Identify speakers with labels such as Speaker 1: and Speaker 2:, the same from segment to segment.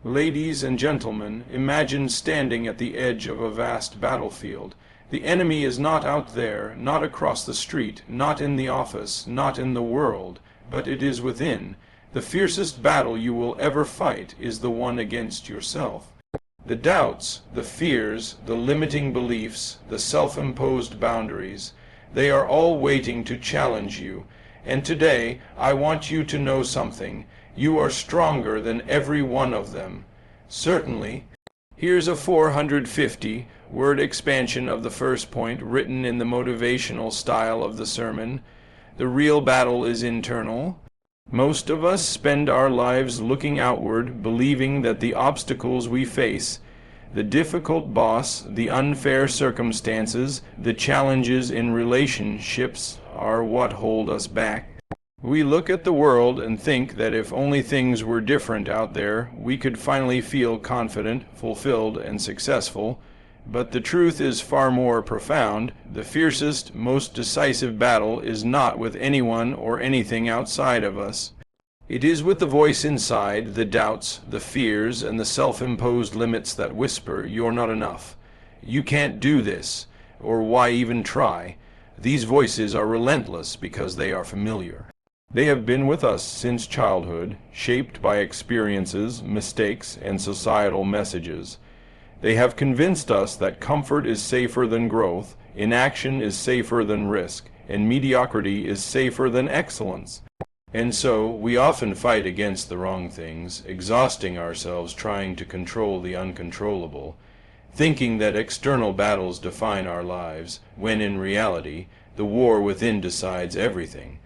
Speaker 1: Ladies and gentlemen, imagine standing at the edge of a vast battlefield. The enemy is not out there, not across the street, not in the office, not in the world, but it is within. The fiercest battle you will ever fight is the one against yourself. The doubts, the fears, the limiting beliefs, the self-imposed boundaries, they are all waiting to challenge you. And today, I want you to know something. You are stronger than every one of them. Certainly. Here's a 450-word expansion of the first point written in the motivational style of the sermon. The real battle is internal. Most of us spend our lives looking outward, believing that the obstacles we face, the difficult boss, the unfair circumstances, the challenges in relationships are what hold us back. We look at the world and think that if only things were different out there, we could finally feel confident, fulfilled, and successful. But the truth is far more profound. The fiercest, most decisive battle is not with anyone or anything outside of us. It is with the voice inside, the doubts, the fears, and the self-imposed limits that whisper, "You're not enough. You can't do this," or "Why even try?" These voices are relentless because they are familiar. They have been with us since childhood, shaped by experiences, mistakes, and societal messages. They have convinced us that comfort is safer than growth, inaction is safer than risk, and mediocrity is safer than excellence. And so, we often fight against the wrong things, exhausting ourselves trying to control the uncontrollable, thinking that external battles define our lives, when in reality, the war within decides everything.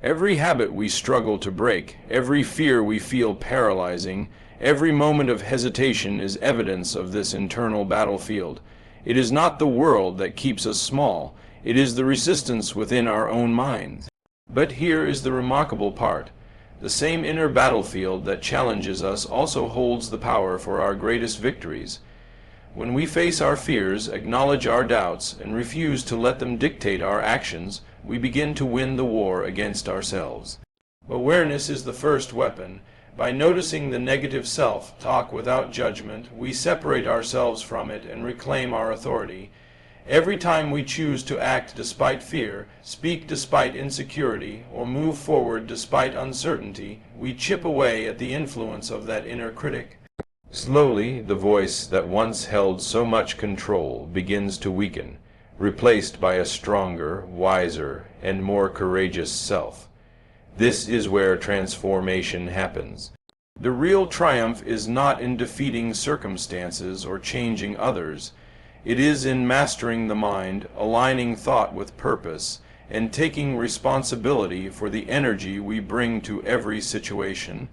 Speaker 1: Every habit we struggle to break, every fear we feel paralyzing, every moment of hesitation is evidence of this internal battlefield. It is not the world that keeps us small, it is the resistance within our own minds. But here is the remarkable part. The same inner battlefield that challenges us also holds the power for our greatest victories. When we face our fears, acknowledge our doubts, and refuse to let them dictate our actions, we begin to win the war against ourselves. Awareness is the first weapon. By noticing the negative self-talk without judgment, we separate ourselves from it and reclaim our authority. Every time we choose to act despite fear, speak despite insecurity, or move forward despite uncertainty, we chip away at the influence of that inner critic. Slowly, the voice that once held so much control begins to weaken, replaced by a stronger, wiser, and more courageous self. This is where transformation happens. The real triumph is not in defeating circumstances or changing others. It is in mastering the mind, aligning thought with purpose, and taking responsibility for the energy we bring to every situation.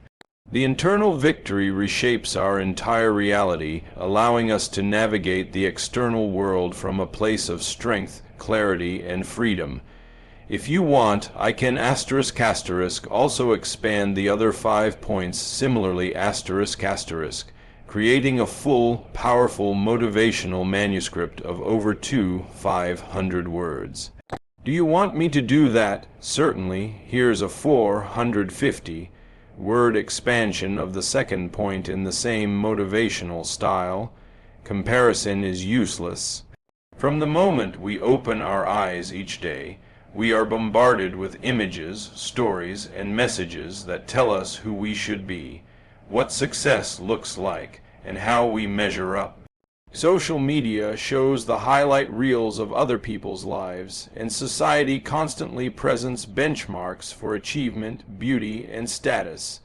Speaker 1: The internal victory reshapes our entire reality, allowing us to navigate the external world from a place of strength, clarity, and freedom. If you want, I can *** also expand the other 5 points similarly ***, creating a full, powerful motivational manuscript of over 500 words. Do you want me to do that? Certainly. Here's a 450-word expansion of the second point in the same motivational style. Comparison is useless. From the moment we open our eyes each day, we are bombarded with images, stories, and messages that tell us who we should be, what success looks like, and how we measure up. Social media shows the highlight reels of other people's lives, and society constantly presents benchmarks for achievement, beauty, and status.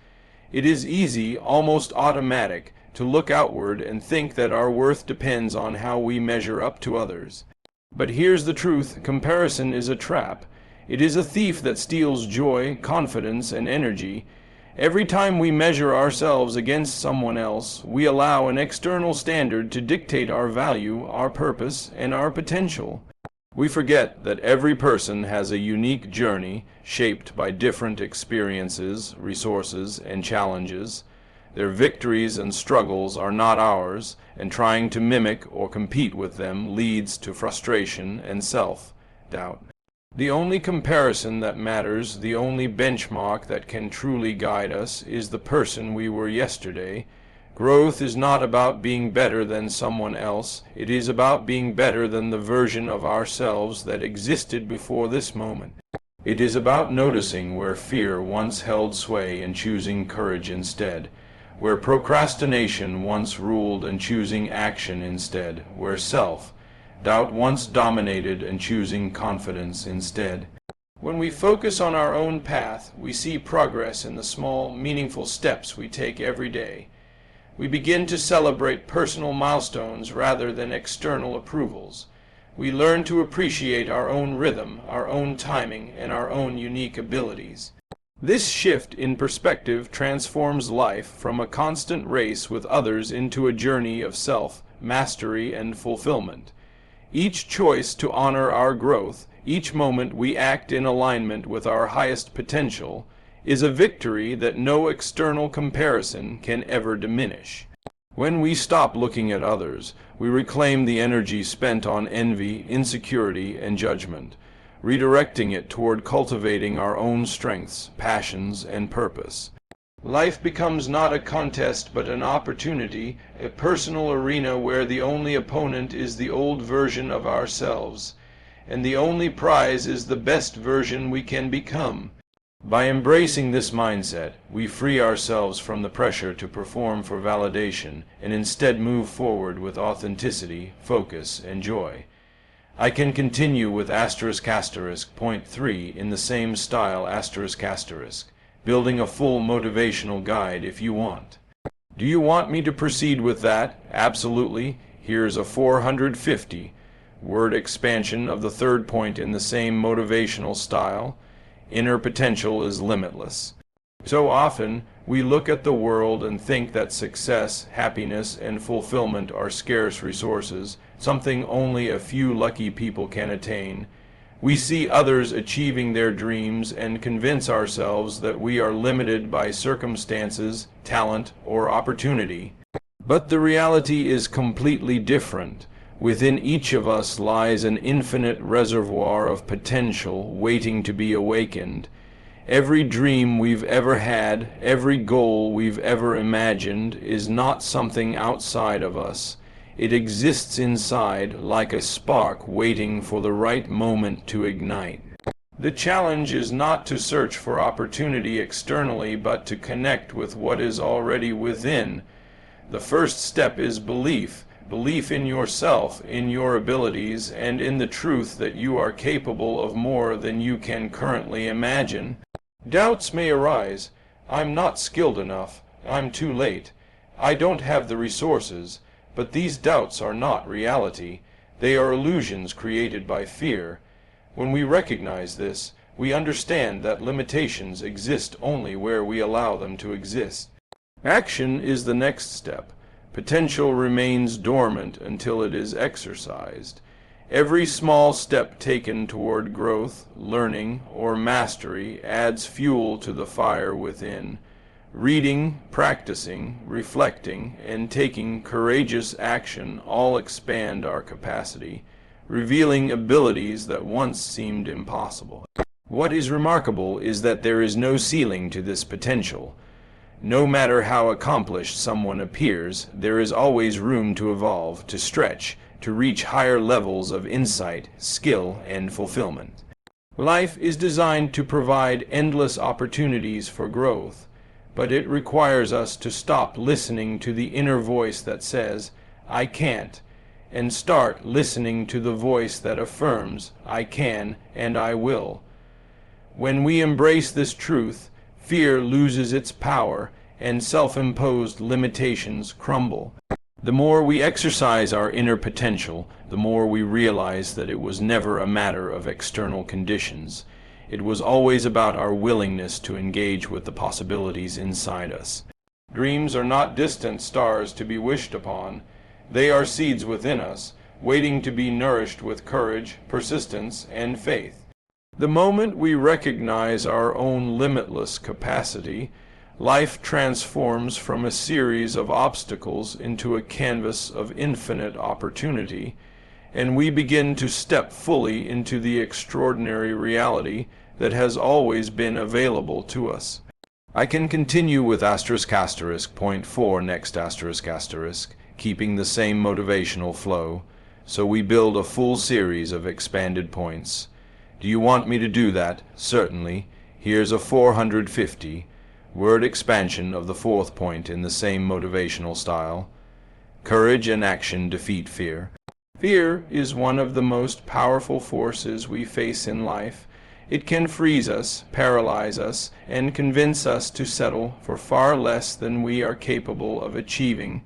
Speaker 1: It is easy, almost automatic, to look outward and think that our worth depends on how we measure up to others. But here's the truth: comparison is a trap. It is a thief that steals joy, confidence, and energy. Every time we measure ourselves against someone else, we allow an external standard to dictate our value, our purpose, and our potential. We forget that every person has a unique journey shaped by different experiences, resources, and challenges. Their victories and struggles are not ours, and trying to mimic or compete with them leads to frustration and self-doubt. The only comparison that matters, the only benchmark that can truly guide us, is the person we were yesterday. Growth is not about being better than someone else. It is about being better than the version of ourselves that existed before this moment. It is about noticing where fear once held sway and choosing courage instead, where procrastination once ruled and choosing action instead, where self-doubt once dominated and choosing confidence instead. When we focus on our own path, we see progress in the small, meaningful steps we take every day. We begin to celebrate personal milestones rather than external approvals. We learn to appreciate our own rhythm, our own timing, and our own unique abilities. This shift in perspective transforms life from a constant race with others into a journey of self-mastery and fulfillment. Each choice to honor our growth, each moment we act in alignment with our highest potential, is a victory that no external comparison can ever diminish. When we stop looking at others, we reclaim the energy spent on envy, insecurity, and judgment, redirecting it toward cultivating our own strengths, passions, and purpose. Life becomes not a contest but an opportunity, a personal arena where the only opponent is the old version of ourselves, and the only prize is the best version we can become. By embracing this mindset, we free ourselves from the pressure to perform for validation and instead move forward with authenticity, focus, and joy. I can continue with point 3 in the same style building a full motivational guide if you want. Do you want me to proceed with that? Absolutely. Here's a 450-word expansion of the third point in the same motivational style. Inner potential is limitless. So often, we look at the world and think that success, happiness, and fulfillment are scarce resources, something only a few lucky people can attain. We see others achieving their dreams and convince ourselves that we are limited by circumstances, talent, or opportunity. But the reality is completely different. Within each of us lies an infinite reservoir of potential waiting to be awakened. Every dream we've ever had, every goal we've ever imagined is not something outside of us. It exists inside, like a spark waiting for the right moment to ignite. The challenge is not to search for opportunity externally, but to connect with what is already within. The first step is belief. Belief in yourself, in your abilities, and in the truth that you are capable of more than you can currently imagine. Doubts may arise. I'm not skilled enough. I'm too late. I don't have the resources. But these doubts are not reality. They are illusions created by fear. When we recognize this, we understand that limitations exist only where we allow them to exist. Action is the next step. Potential remains dormant until it is exercised. Every small step taken toward growth, learning, or mastery adds fuel to the fire within. Reading, practicing, reflecting, and taking courageous action all expand our capacity, revealing abilities that once seemed impossible. What is remarkable is that there is no ceiling to this potential. No matter how accomplished someone appears, there is always room to evolve, to stretch, to reach higher levels of insight, skill, and fulfillment. Life is designed to provide endless opportunities for growth, but it requires us to stop listening to the inner voice that says, "I can't," and start listening to the voice that affirms, "I can and I will." When we embrace this truth, fear loses its power, and self-imposed limitations crumble. The more we exercise our inner potential, the more we realize that it was never a matter of external conditions. It was always about our willingness to engage with the possibilities inside us. Dreams are not distant stars to be wished upon. They are seeds within us, waiting to be nourished with courage, persistence, and faith. The moment we recognize our own limitless capacity, life transforms from a series of obstacles into a canvas of infinite opportunity, and we begin to step fully into the extraordinary reality that has always been available to us. I can continue with point 4 next asterisk, keeping the same motivational flow, so we build a full series of expanded points. Do you want me to do that? Certainly. Here's a 450 word expansion of the fourth point in the same motivational style. Courage and action defeat fear. Fear is one of the most powerful forces we face in life. It can freeze us, paralyze us, and convince us to settle for far less than we are capable of achieving.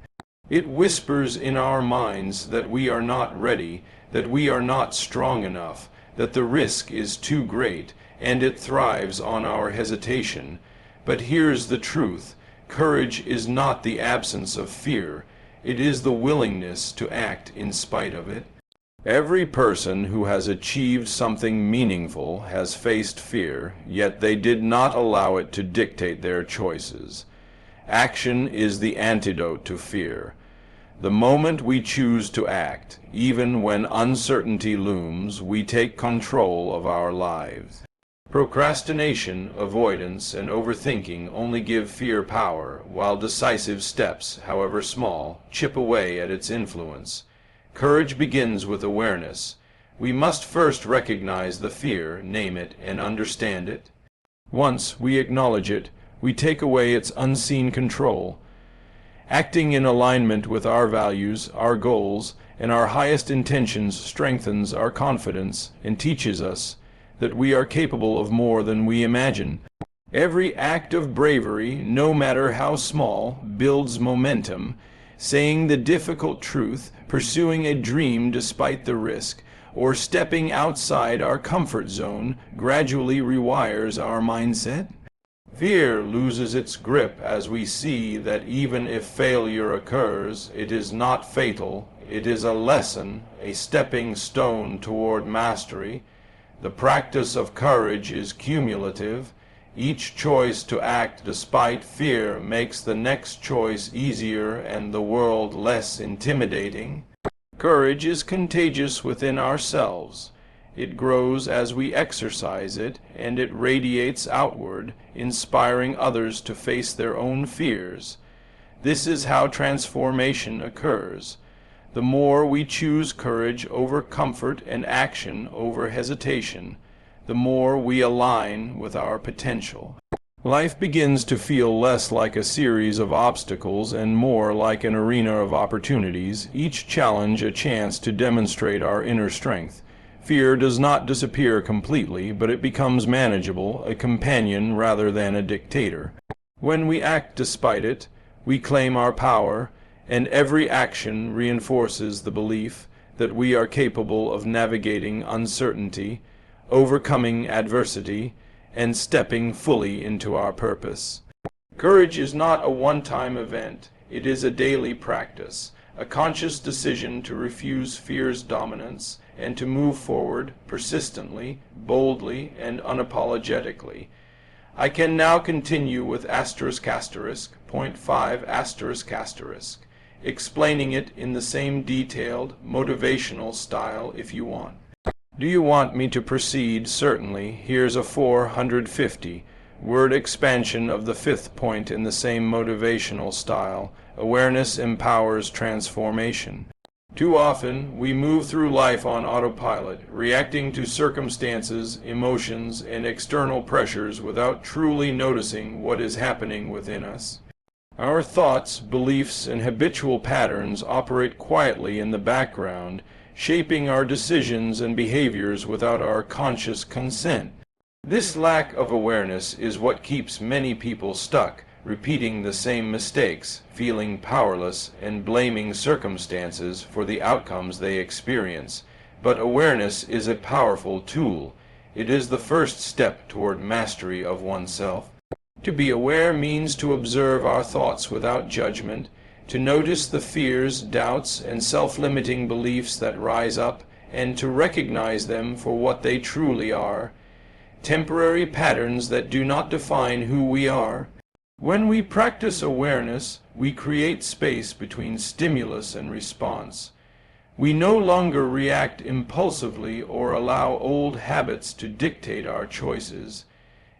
Speaker 1: It whispers in our minds that we are not ready, that we are not strong enough, that the risk is too great, and it thrives on our hesitation. But here's the truth. Courage is not the absence of fear. It is the willingness to act in spite of it. Every person who has achieved something meaningful has faced fear, yet they did not allow it to dictate their choices. Action is the antidote to fear. The moment we choose to act, even when uncertainty looms, we take control of our lives. Procrastination, avoidance, and overthinking only give fear power, while decisive steps, however small, chip away at its influence. Courage begins with awareness. We must first recognize the fear, name it, and understand it. Once we acknowledge it, we take away its unseen control. Acting in alignment with our values, our goals, and our highest intentions strengthens our confidence and teaches us that we are capable of more than we imagine. Every act of bravery, no matter how small, builds momentum. Saying the difficult truth, pursuing a dream despite the risk, or stepping outside our comfort zone gradually rewires our mindset. Fear loses its grip as we see that even if failure occurs, it is not fatal. It is a lesson, a stepping stone toward mastery. The practice of courage is cumulative. Each choice to act despite fear makes the next choice easier and the world less intimidating. Courage is contagious within ourselves. It grows as we exercise it, and it radiates outward, inspiring others to face their own fears. This is how transformation occurs. The more we choose courage over comfort and action over hesitation, the more we align with our potential. Life begins to feel less like a series of obstacles and more like an arena of opportunities, each challenge a chance to demonstrate our inner strength. Fear does not disappear completely, but it becomes manageable, a companion rather than a dictator. When we act despite it, we claim our power, and every action reinforces the belief that we are capable of navigating uncertainty, overcoming adversity, and stepping fully into our purpose. Courage is not a one-time event. It is a daily practice, a conscious decision to refuse fear's dominance and to move forward persistently, boldly, and unapologetically. I can now continue with point 5 explaining it in the same detailed, motivational style if you want. Do you want me to proceed? Certainly. Here's a 450 word expansion of the fifth point in the same motivational style. Awareness empowers transformation. Too often, we move through life on autopilot, reacting to circumstances, emotions, and external pressures without truly noticing what is happening within us. Our thoughts, beliefs, and habitual patterns operate quietly in the background, shaping our decisions and behaviors without our conscious consent. This lack of awareness is what keeps many people stuck, repeating the same mistakes, feeling powerless, and blaming circumstances for the outcomes they experience. But awareness is a powerful tool. It is the first step toward mastery of oneself. To be aware means to observe our thoughts without judgment, to notice the fears, doubts, and self-limiting beliefs that rise up, and to recognize them for what they truly are, temporary patterns that do not define who we are. When we practice awareness, we create space between stimulus and response. We no longer react impulsively or allow old habits to dictate our choices.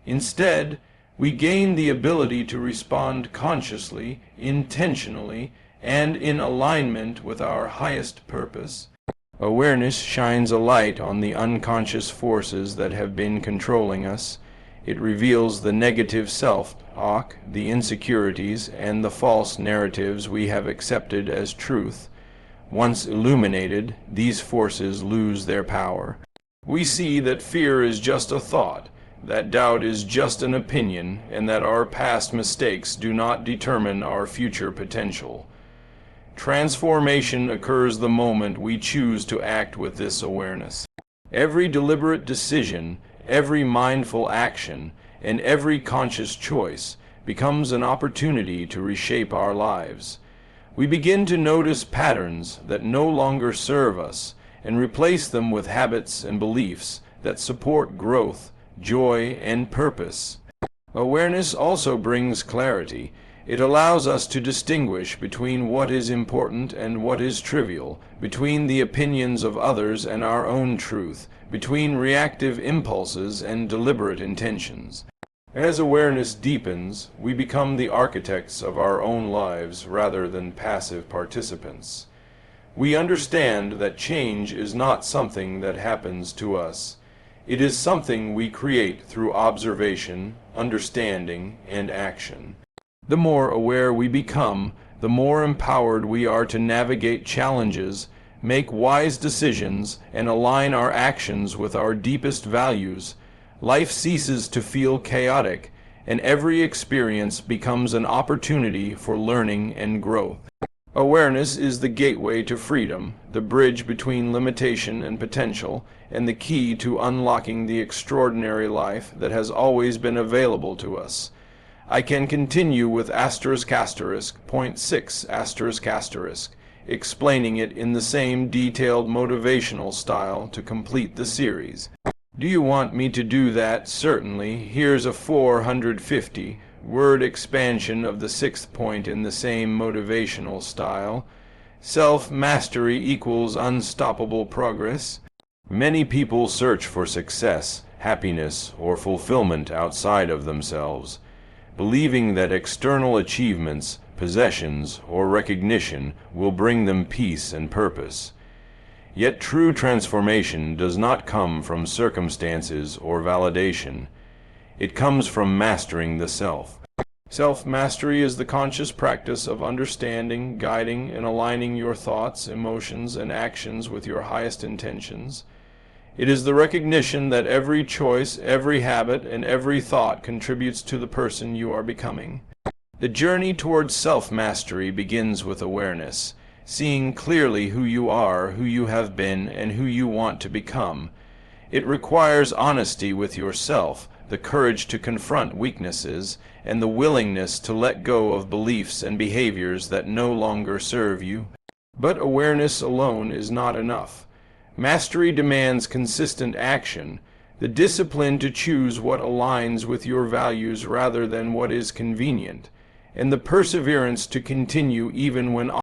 Speaker 1: Instead, We gain the ability to respond consciously, intentionally, and in alignment with our highest purpose. Awareness shines a light on the unconscious forces that have been controlling us. It reveals the negative self-talk, the insecurities, and the false narratives we have accepted as truth. Once illuminated, these forces lose their power. We see that fear is just a thought, that doubt is just an opinion, and that our past mistakes do not determine our future potential. Transformation occurs the moment we choose to act with this awareness. Every deliberate decision, every mindful action, and every conscious choice becomes an opportunity to reshape our lives. We begin to notice patterns that no longer serve us and replace them with habits and beliefs that support growth, joy, and purpose. Awareness also brings clarity. It allows us to distinguish between what is important and what is trivial, between the opinions of others and our own truth, between reactive impulses and deliberate intentions. As awareness deepens, we become the architects of our own lives rather than passive participants. We understand that change is not something that happens to us. It is something we create through observation, understanding, and action. The more aware we become, the more empowered we are to navigate challenges, make wise decisions, and align our actions with our deepest values. Life ceases to feel chaotic, and every experience becomes an opportunity for learning and growth. Awareness is the gateway to freedom, the bridge between limitation and potential, and the key to unlocking the extraordinary life that has always been available to us. I can continue with point 6 explaining it in the same detailed motivational style to complete the series. Do you want me to do that? Certainly. Here's a 450-word expansion of the 6th point in the same motivational style. Self-mastery equals unstoppable progress. Many people search for success, happiness, or fulfillment outside of themselves, believing that external achievements, possessions, or recognition will bring them peace and purpose. Yet true transformation does not come from circumstances or validation. It comes from mastering the self. Self-mastery is the conscious practice of understanding, guiding, and aligning your thoughts, emotions, and actions with your highest intentions. It is the recognition that every choice, every habit, and every thought contributes to the person you are becoming. The journey towards self-mastery begins with awareness, seeing clearly who you are, who you have been, and who you want to become. It requires honesty with yourself, the courage to confront weaknesses, and the willingness to let go of beliefs and behaviors that no longer serve you. But awareness alone is not enough. Mastery demands consistent action, the discipline to choose what aligns with your values rather than what is convenient, and the perseverance to continue even when